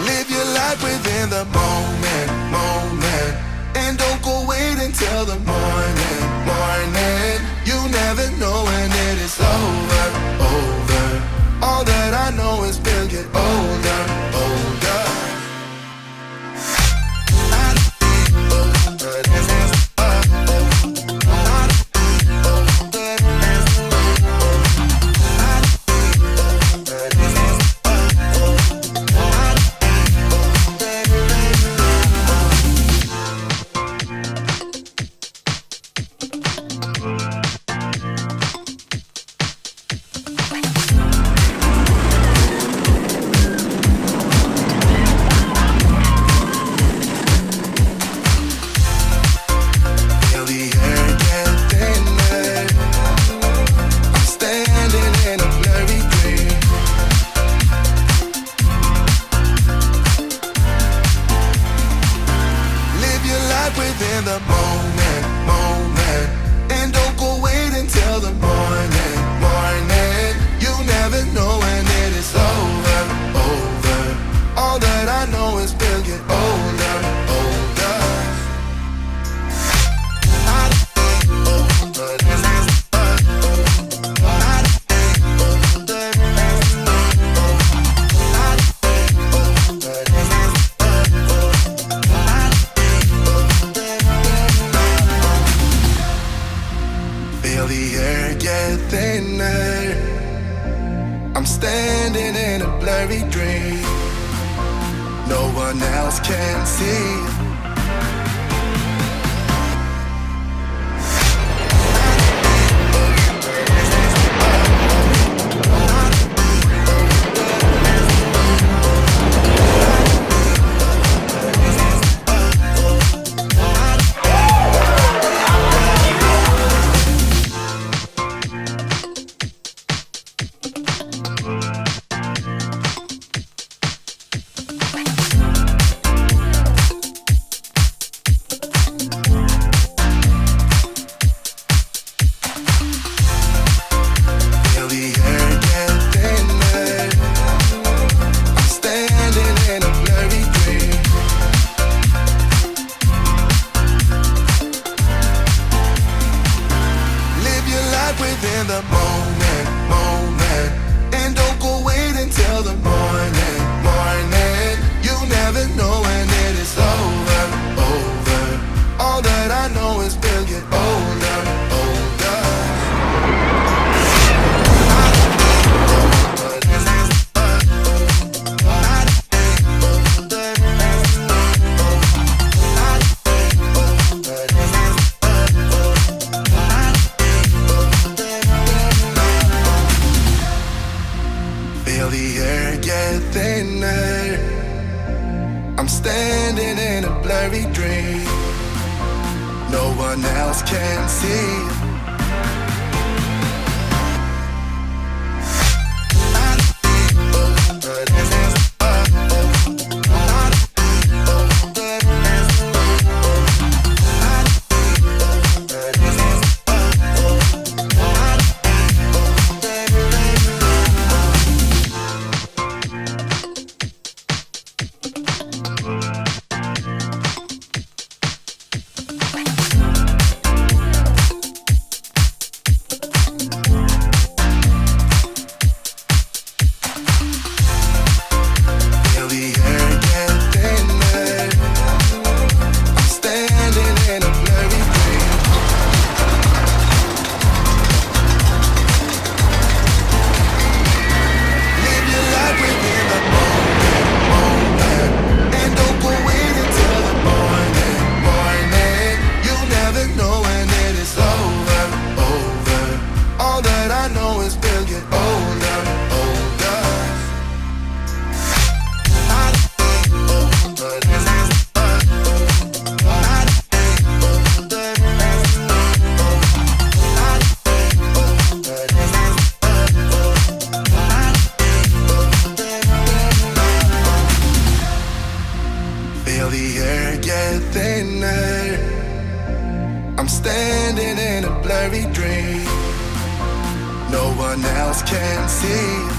Live your life within the moment, moment. And don't go wait until the morning, morning. You never know when it is over, over. All that I know is we'll get older, older. Within the moment, moment. And don't go wait until the morning, morning. You never know when it is over, over. All that I know is we'll get older, older. Feel the air get thinner. I'm standing in a blurry dream. No one else can see. Within the moment, moment. And don't go wait until the morning, morning. You never know when it is over, over. All that I know is we'll get older, older. Feel the air get thinner. I'm standing in a blurry dream. No one else can see. blurry dream. No one else can see.